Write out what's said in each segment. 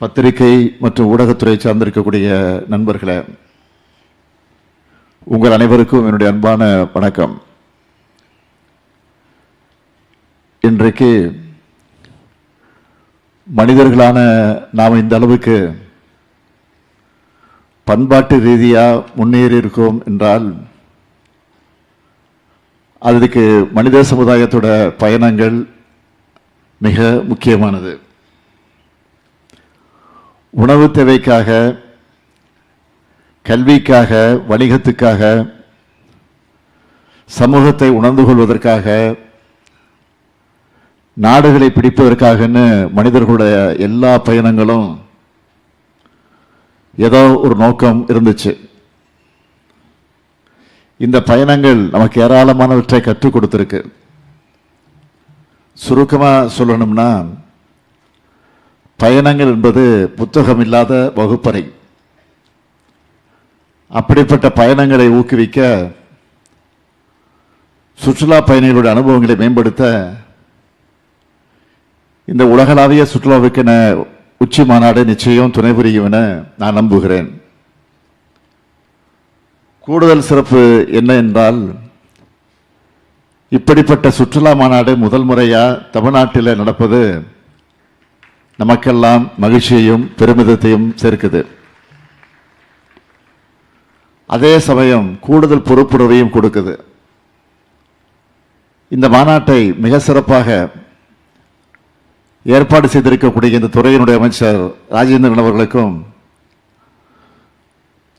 பத்திரிகை மற்றும் ஊடகத்துறை சார்ந்திருக்கக்கூடிய நண்பர்களே, உங்கள் அனைவருக்கும் என்னுடைய அன்பான வணக்கம். இன்றைக்கு மனிதர்களான நாம் இந்த அளவுக்கு பண்பாட்டு ரீதியாக முன்னேறி இருக்கோம் என்றால் அதுக்கு மனித சமுதாயத்தோட பயணங்கள் மிக முக்கியமானது. உணவு தேவைக்காக, கல்விக்காக, வணிகத்துக்காக, சமூகத்தை உணர்ந்து கொள்வதற்காக, நாடுகளை பிடிப்பதற்காகன்னு மனிதர்களுடைய எல்லா பயணங்களும் ஏதோ ஒரு நோக்கம் இருந்துச்சு. இந்த பயணங்கள் நமக்கு ஏராளமானவற்றை கற்றுக் கொடுத்திருக்கு. சுருக்கமாக சொல்லணும்னா, பயணங்கள் என்பது புத்தகம் இல்லாத வகுப்பறை. அப்படிப்பட்ட பயணங்களை ஊக்குவிக்க, சுற்றுலா பயணிகளுடைய அனுபவங்களை மேம்படுத்த இந்த உலகளாவிய சுற்றுலாவுக்கென உச்சி மாநாடு நிச்சயம் துணை புரியும் என நான் நம்புகிறேன். கூடுதல் சிறப்பு என்ன என்றால், இப்படிப்பட்ட சுற்றுலா மாநாடு முதல் முறையா தமிழ்நாட்டில் நடப்பது நமக்கெல்லாம் மகிழ்ச்சியையும் பெருமிதத்தையும் சேர்க்குது. அதே சமயம் கூடுதல் பொறுப்புணர்வையும் கொடுக்குது. இந்த மாநாட்டை மிக சிறப்பாக ஏற்பாடு செய்திருக்கக்கூடிய இந்த துறையினுடைய அமைச்சர் ராஜேந்திரன் அவர்களுக்கும்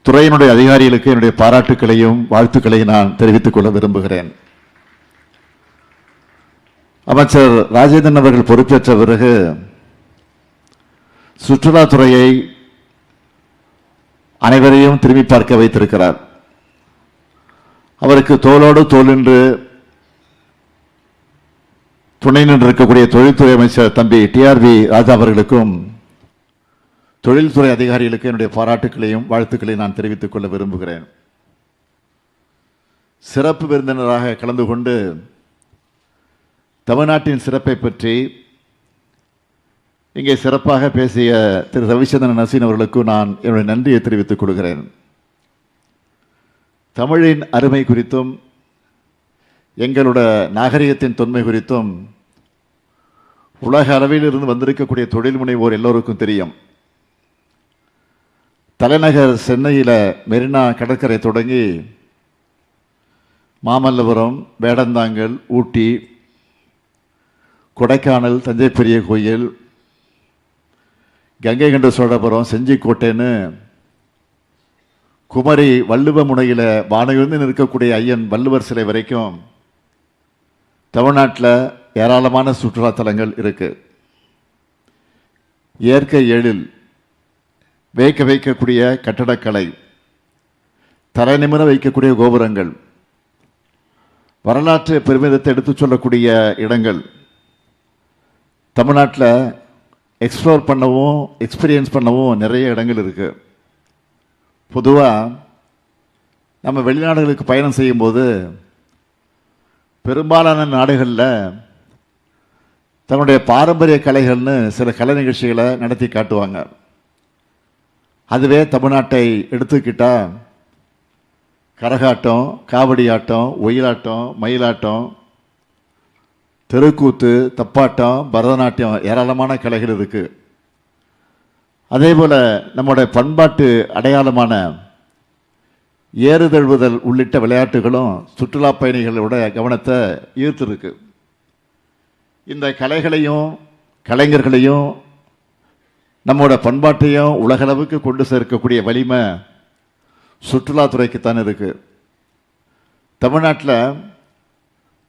துறையினுடைய அதிகாரிகளுக்கு என்னுடைய பாராட்டுக்களையும் வாழ்த்துக்களையும் நான் தெரிவித்துக் கொள்ள விரும்புகிறேன். அமைச்சர் ராஜேந்திரன் அவர்கள் பொறுப்பேற்ற பிறகு சுற்றுலாத்துறையை அனைவரையும் திரும்பி பார்க்க வைத்திருக்கிறார். அவருக்கு தோளோடு தோள் நின்று துணை நின்றிருக்கக்கூடிய தொழில்துறை அமைச்சர் தம்பி டிஆர்வி ராஜா அவர்களுக்கும் தொழில்துறை அதிகாரிகளுக்கு என்னுடைய பாராட்டுக்களையும் வாழ்த்துக்களையும் நான் தெரிவித்துக் கொள்ள விரும்புகிறேன். சிறப்பு விருந்தினராக கலந்து கொண்டு தமிழ்நாட்டின் சிறப்பை பற்றி இங்கே சிறப்பாக பேசிய திரு ரவிச்சந்திரன் நசீன் அவர்களுக்கும் நான் என்னுடைய நன்றியை தெரிவித்துக் கொள்கிறேன். தமிழின் அருமை குறித்தும் எங்களோட நாகரிகத்தின் தொன்மை குறித்தும் உலக அளவில் இருந்து வந்திருக்கக்கூடிய தொழில் முனைவோர் எல்லோருக்கும் தெரியும். தலைநகர் சென்னையில் மெரினா கடற்கரை தொடங்கி மாமல்லபுரம், வேடந்தாங்கல், ஊட்டி, கொடைக்கானல், தஞ்சை பெரிய கோயில், கங்கை கொண்ட சோழபுரம், செஞ்சிக்கோட்டைன்னு குமரி வள்ளுவ முனையில் வானவிருந்து நிற்கக்கூடிய ஐயன் வள்ளுவர் சிலை வரைக்கும் தமிழ்நாட்டில் ஏராளமான சுற்றுலா தலங்கள் இருக்கு. இயற்கை எழில், வைக்கக்கூடிய கட்டடக்கலை, தலைநிமிர வைக்கக்கூடிய கோபுரங்கள், வரலாற்று பெருமிதத்தை எடுத்துச் சொல்லக்கூடிய இடங்கள் தமிழ்நாட்டில் எக்ஸ்ப்ளோர் பண்ணவும் எக்ஸ்பீரியன்ஸ் பண்ணவும் நிறைய இடங்கள் இருக்கு. பொதுவாக நம்ம வெளிநாடுகளுக்கு பயணம் செய்யும்போது பெரும்பாலான நாடுகளில் தன்னுடைய பாரம்பரிய கலைகள்னு சில கலை நிகழ்ச்சிகளை நடத்தி காட்டுவாங்க. அதுவே தமிழ்நாட்டை எடுத்துக்கிட்டால் கரகாட்டம், காவடி ஆட்டம், ஒயிலாட்டம், மயிலாட்டம், தெருக்கூத்து, தப்பாட்டம், பரதநாட்டியம், ஏராளமான கலைகள் இருக்கு. அதே போல நம்முடைய பண்பாட்டு அடையாளமான ஏறுதழுவுதல் உள்ளிட்ட விளையாட்டுகளும் சுற்றுலா பயணிகளோட கவனத்தை ஈர்த்திருக்கு. இந்த கலைகளையும் கலைஞர்களையும் நம்மோட பண்பாட்டையும் உலகளவுக்கு கொண்டு சேர்க்கக்கூடிய வலிமை சுற்றுலாத்துறைக்குத்தான் இருக்கு. தமிழ்நாட்டில்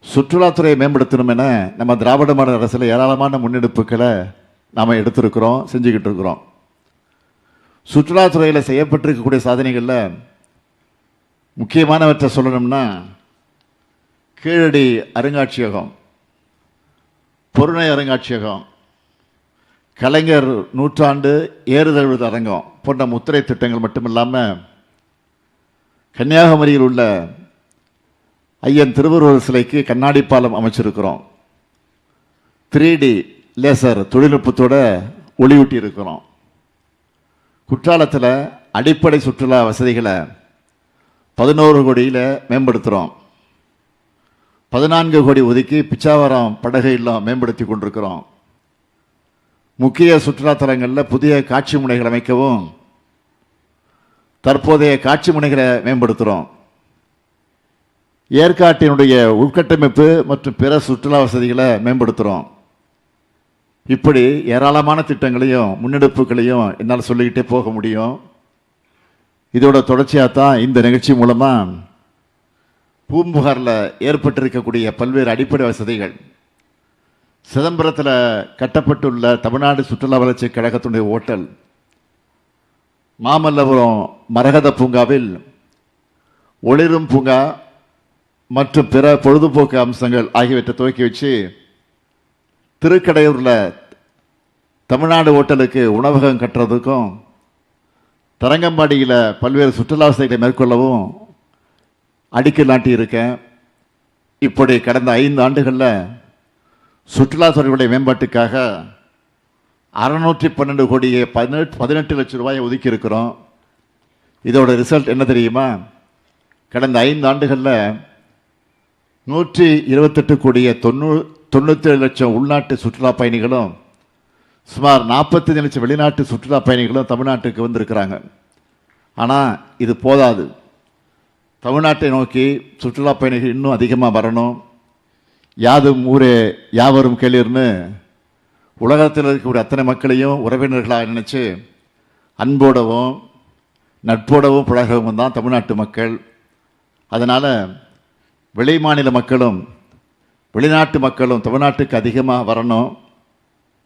சுற்றுலாத்துறையை மேம்படுத்தணும் என நம்ம திராவிட மாடல் அரசில் ஏராளமான முன்னெடுப்புகளை நாம் எடுத்திருக்கிறோம், செஞ்சுக்கிட்டு இருக்கிறோம். சுற்றுலாத்துறையில் செய்யப்பட்டிருக்கக்கூடிய சாதனைகளில் முக்கியமானவற்றை சொல்லணும்னா, கீழடி அருங்காட்சியகம், பொருணை அருங்காட்சியகம், கலைஞர் நூற்றாண்டு ஏறுதழுவது அரங்கம் போன்ற முத்திரை திட்டங்கள் மட்டுமில்லாமல் கன்னியாகுமரியில் உள்ள ஐயன் திருவள்ளுவர் சிலைக்கு கண்ணாடி பாலம் அமைச்சிருக்கிறோம். 3D லேசர் தொழில்நுட்பத்தோட ஒளியூட்டி இருக்கிறோம். குற்றாலத்தில் அடிப்படை சுற்றுலா வசதிகளை 11 கோடியில் மேம்படுத்துகிறோம். 14 கோடி ஒதுக்கி பிச்சாவரம் படகு இல்லம் மேம்படுத்தி கொண்டிருக்கிறோம். முக்கிய சுற்றுலாத்தலங்களில் புதிய காட்சி முனைகள் அமைக்கவும் தற்போதைய காட்சி முனைகளை மேம்படுத்துகிறோம். ஏற்காட்டினுடைய உள்கட்டமைப்பு மற்றும் பிற சுற்றுலா வசதிகளை மேம்படுத்துகிறோம். இப்படி ஏராளமான திட்டங்களையும் முன்னெடுப்புகளையும் என்னால் சொல்லிக்கிட்டே போக முடியும். இதோட தொடர்ச்சியாக தான் இந்த நிகழ்ச்சி மூலமாக பூம்புகாரில் ஏற்பட்டிருக்கக்கூடிய பல்வேறு அடிப்படை வசதிகள், சிதம்பரத்தில் கட்டப்பட்டுள்ள தமிழ்நாடு சுற்றுலா வளர்ச்சி கழகத்தினுடைய ஓட்டல், மாமல்லபுரம் மரகத பூங்காவில் ஒளிரும் பூங்கா மற்றும் பிற பொழுதுபோக்கு அம்சங்கள் ஆகியவற்றை துவக்கி வச்சு, திருக்கடையூரில் தமிழ்நாடு ஓட்டலுக்கு உணவகம் கட்டுறதுக்கும், தரங்கம்பாடியில் பல்வேறு சுற்றுலா வசதிகளை மேற்கொள்ளவும் அடிக்கல் நாட்டி இருக்கேன். இப்படி கடந்த 5 ஆண்டுகளில் சுற்றுலாத்துறையுடைய மேம்பாட்டுக்காக 612 கோடியே 18 லட்சம் ரூபாயை ஒதுக்கி இருக்கிறோம். இதோட ரிசல்ட் என்ன தெரியுமா? கடந்த 5 ஆண்டுகளில் 128 கோடியே 97 லட்சம் உள்நாட்டு சுற்றுலா பயணிகளும் சுமார் 45 லட்சம் வெளிநாட்டு சுற்றுலா பயணிகளும் தமிழ்நாட்டுக்கு வந்திருக்கிறாங்க. ஆனால் இது போதாது. தமிழ்நாட்டை நோக்கி சுற்றுலா பயணிகள் இன்னும் அதிகமாக வரணும். யாதும் ஊரே யாவரும் கேளீர்னு உலகத்தில் இருக்கக்கூடிய அத்தனை மக்களையும் உறவினர்களாக நினச்சி அன்போடவும் நட்போடவும் பழகவும் தான் தமிழ்நாட்டு மக்கள். அதனால் வெளி மாநில மக்களும் வெளிநாட்டு மக்களும் தமிழ்நாட்டுக்கு அதிகமாக வரணும்.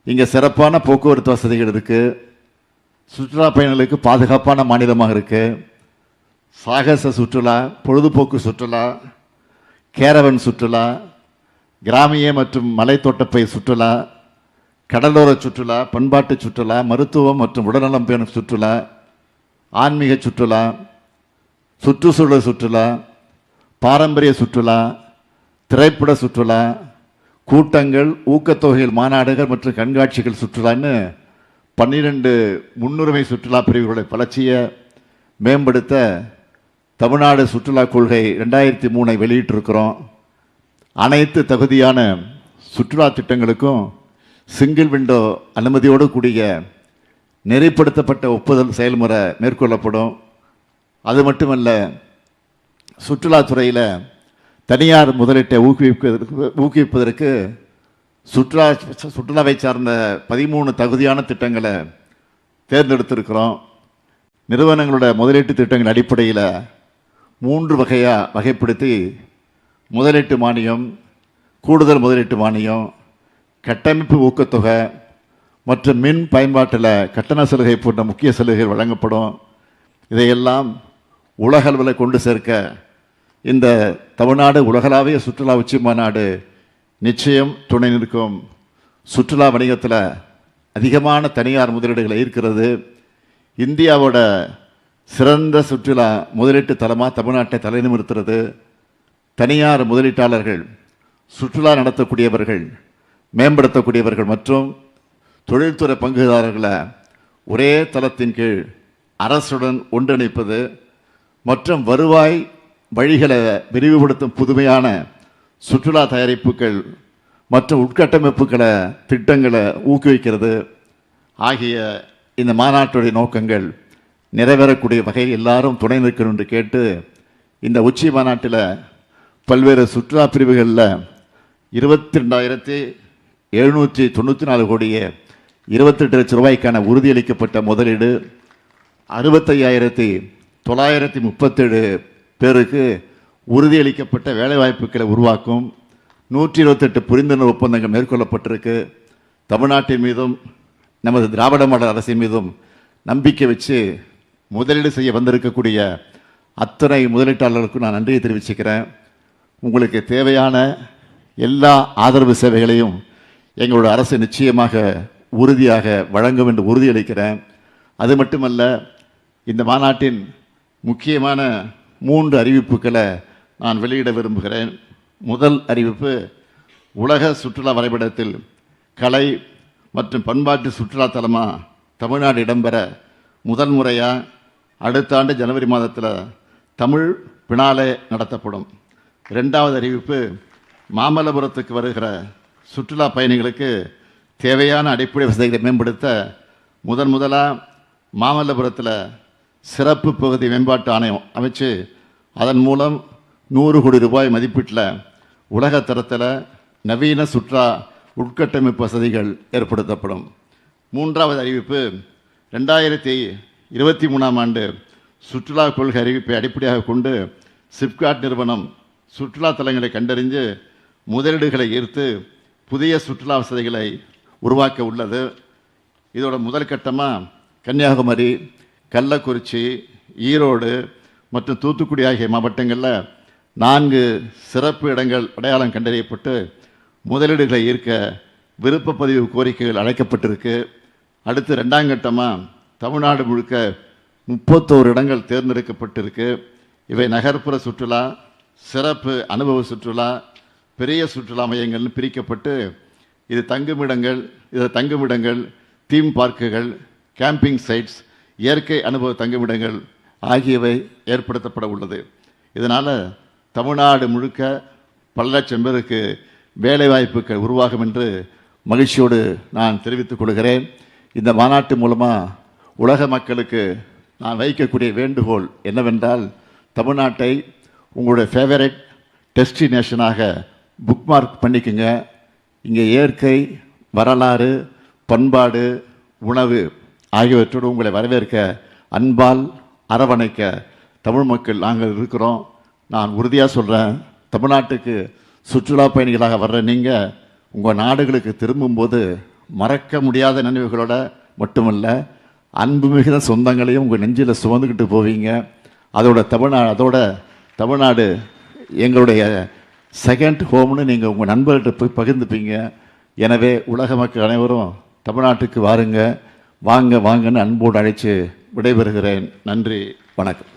இங்கே சிறப்பான போக்குவரத்து வசதிகள் இருக்குது. சுற்றுலா பயணிகளுக்கு பாதுகாப்பான மாநிலமாக இருக்குது. சாகச சுற்றுலா, பொழுதுபோக்கு சுற்றுலா, கேரவன் சுற்றுலா, கிராமிய மற்றும் மலைத்தோட்டப்பயிர் சுற்றுலா, கடலோர சுற்றுலா, பண்பாட்டு சுற்றுலா, மருத்துவம் மற்றும் உடல்நலம் பேணும் சுற்றுலா, ஆன்மீக சுற்றுலா, சுற்றுச்சூழல் சுற்றுலா, பாரம்பரிய சுற்றுலா, திரைப்பட சுற்றுலா, கூட்டங்கள், ஊக்கத்தொகைகள், மாநாடுகள் மற்றும் கண்காட்சிகள் சுற்றுலான்னு 12 முன்னுரிமை சுற்றுலா பிரிவுகளுடைய வளர்ச்சியை மேம்படுத்த தமிழ்நாடு சுற்றுலா கொள்கை 2003 வெளியிட்டிருக்கிறோம். அனைத்து தகுதியான சுற்றுலா திட்டங்களுக்கும் சிங்கிள் விண்டோ அனுமதியோடு கூடிய நெறிப்படுத்தப்பட்ட ஒப்புதல் செயல்முறை மேற்கொள்ளப்படும். அது மட்டுமல்ல, சுற்றுலாத்துறையில் தனியார் முதலீட்டை ஊக்குவிப்பதற்கு சுற்றுலாவை சார்ந்த 13 தகுதியான திட்டங்களை தேர்ந்தெடுத்திருக்கிறோம். நிறுவனங்களோட முதலீட்டு திட்டங்கள் அடிப்படையில் 3 வகையாக வகைப்படுத்தி முதலீட்டு மானியம், கூடுதல் முதலீட்டு மானியம், கட்டமைப்பு ஊக்கத்தொகை மற்றும் மின் பயன்பாட்டில் கட்டண சலுகை போன்ற முக்கிய சலுகைகள் வழங்கப்படும். இதையெல்லாம் உலக அளவில் கொண்டு சேர்க்க இந்த தமிழ்நாடு உலகளாவிய சுற்றுலா உச்சி மாநாடு நிச்சயம் துணை நிற்கும். சுற்றுலா வணிகத்தில் அதிகமான தனியார் முதலீடுகளை ஈர்க்கிறது. இந்தியாவோட சிறந்த சுற்றுலா முதலீட்டு தலமாக தமிழ்நாட்டை தலைநிமிர்த்துறது. தனியார் முதலீட்டாளர்கள், சுற்றுலா நடத்தக்கூடியவர்கள், மேம்படுத்தக்கூடியவர்கள் மற்றும் தொழில்துறை பங்குதாரர்களை ஒரே தளத்தின் கீழ் அரசுடன் ஒன்றிணைப்பது மற்றும் வருவாய் வழிகளை விரிவுபடுத்தும் புதுமையான சுற்றுலா தயாரிப்புகள் மற்றும் உட்கட்டமைப்புகளை திட்டங்களை ஊக்குவிக்கிறது ஆகிய இந்த மாநாட்டுடைய நோக்கங்கள் நிறைவேறக்கூடிய வகையில் எல்லாரும் துணை நிற்கணும் என்று கேட்டு, இந்த உச்சி மாநாட்டில் பல்வேறு சுற்றுலா பிரிவுகளில் 22,794 கோடியே 28 லட்சம் ரூபாய்க்கான உறுதியளிக்கப்பட்ட முதலீடு, 65,937 பேருக்கு உறுதியளிக்கப்பட்ட வேலைவாய்ப்புகளை உருவாக்கும் 128 புரிந்துணர்வு ஒப்பந்தங்கள் மேற்கொள்ளப்பட்டிருக்கு. தமிழ்நாட்டின் மீதும் நமது திராவிட மாடல் அரசின் மீதும் நம்பிக்கை வச்சு முதலீடு செய்ய வந்திருக்கக்கூடிய அத்தனை முதலீட்டாளர்களுக்கும் நான் நன்றியை தெரிவிச்சுக்கிறேன். உங்களுக்கு தேவையான எல்லா ஆதரவு சேவைகளையும் எங்களோட அரசு நிச்சயமாக உறுதியாக வழங்கும் என்று உறுதியளிக்கிறேன். அது மட்டுமல்ல, இந்த மாநாட்டின் முக்கியமான 3 அறிவிப்புகளை நான் வெளியிட விரும்புகிறேன். முதல் அறிவிப்பு, உலக சுற்றுலா வரைபடத்தில் கலை மற்றும் பண்பாட்டு சுற்றுலா தலமாக தமிழ்நாடு இடம்பெற முதல் முறையாக அடுத்த ஆண்டு ஜனவரி மாதத்தில் தமிழ் பினாலே நடத்தப்படும். 2வது அறிவிப்பு, மாமல்லபுரத்துக்கு வருகிற சுற்றுலா பயணிகளுக்கு தேவையான அடிப்படை வசதிகளை மேம்படுத்த முதலாக மாமல்லபுரத்தில் சிறப்பு பகுதி மேம்பாட்டு ஆணையம் அமைச்சு அதன் மூலம் 100 கோடி ரூபாய் மதிப்பீட்டில் உலக தரத்தில் நவீன சுற்றுலா உட்கட்டமைப்பு வசதிகள் ஏற்படுத்தப்படும். 3வது அறிவிப்பு, 2023ஆம் ஆண்டு சுற்றுலா கொள்கை அறிவிப்பை அடிப்படையாக கொண்டு சிப்காட் நிறுவனம் சுற்றுலா தலங்களை கண்டறிந்து முதலீடுகளை ஈர்த்து புதிய சுற்றுலா வசதிகளை உருவாக்க உள்ளது. இதோட முதல் கட்டமாக கன்னியாகுமரி, கள்ளக்குறிச்சி, ஈரோடு மற்றும் தூத்துக்குடி ஆகிய மாவட்டங்களில் 4 சிறப்பு இடங்கள் அடையாளம் கண்டறியப்பட்டு முதலீடுகளை ஈர்க்க விருப்ப பதிவு கோரிக்கைகள் அழைக்கப்பட்டிருக்கு. அடுத்து 2ஆம் கட்டமாக தமிழ்நாடு முழுக்க 31 இடங்கள் தேர்ந்தெடுக்கப்பட்டிருக்கு. இவை நகர்ப்புற சுற்றுலா, சிறப்பு அனுபவ சுற்றுலா, பெரிய சுற்றுலா மையங்கள்னு பிரிக்கப்பட்டு இது தங்குமிடங்கள், தீம் பார்க்குகள், கேம்பிங் சைட்ஸ், இயற்கை அனுபவ தங்குமிடங்கள் ஆகியவை ஏற்படுத்தப்பட உள்ளது. இதனால் தமிழ்நாடு முழுக்க பல லட்சம் பேருக்கு வேலைவாய்ப்புகள் உருவாகும் என்று மகிழ்ச்சியோடு நான் தெரிவித்துக் கொள்கிறேன். இந்த மாநாட்டு மூலமாக உலக மக்களுக்கு நான் வைக்கக்கூடிய வேண்டுகோள் என்னவென்றால், தமிழ்நாட்டை உங்களுடைய ஃபேவரட் டெஸ்டினேஷனாக புக்மார்க் பண்ணிக்கோங்க. இங்கே இயற்கை, வரலாறு, பண்பாடு, உணவு ஆகியவற்றோடு உங்களை வரவேற்க, அன்பால் அரவணைக்க தமிழ் மக்கள் நாங்கள் இருக்கிறோம். நான் உறுதியாக சொல்கிறேன், தமிழ்நாட்டுக்கு சுற்றுலா பயணிகளாக வர்ற நீங்கள் உங்கள் நாடுகளுக்கு திரும்பும்போது மறக்க முடியாத நினைவுகளோட மட்டுமல்ல, அன்பு மிகுந்த சொந்தங்களையும் உங்கள் நெஞ்சில் சுமந்துக்கிட்டு போவீங்க. அதோட தமிழ்நாடு எங்களுடைய செகண்ட் ஹோம்னு நீங்கள் உங்கள் நண்பர்கிட்ட போய் பகிர்ந்துப்பீங்க. எனவே உலக மக்கள் அனைவரும் தமிழ்நாட்டுக்கு வாங்கன்னு அன்போடு அழைத்து விடைபெறுகிறேன். நன்றி, வணக்கம்.